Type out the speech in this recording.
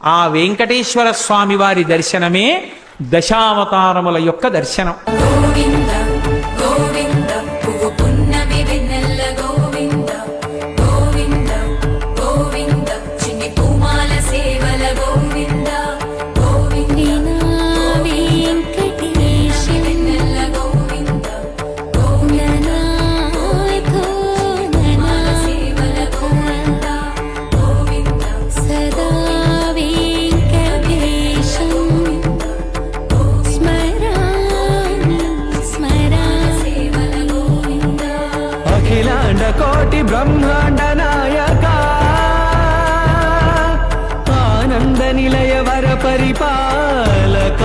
ఆ వెంకటేశ్వర స్వామి వారి దర్శనమే దశావతారముల యొక్క దర్శనం. గోవింద గోవింద పువ్వు పున్నమి వెన్నెల గోవింద గోవింద గోవింద చిన్ని పూమాల సేవల గోవింద గోవింద వెంకటేశ వెన్నెల గోవింద గోవింద పూమాల సేవల గోవింద గోవింద సదా అఖిలాండ కోటి బ్రహ్మాండ నాయక ఆనంద నిలయ వర పరిపాలక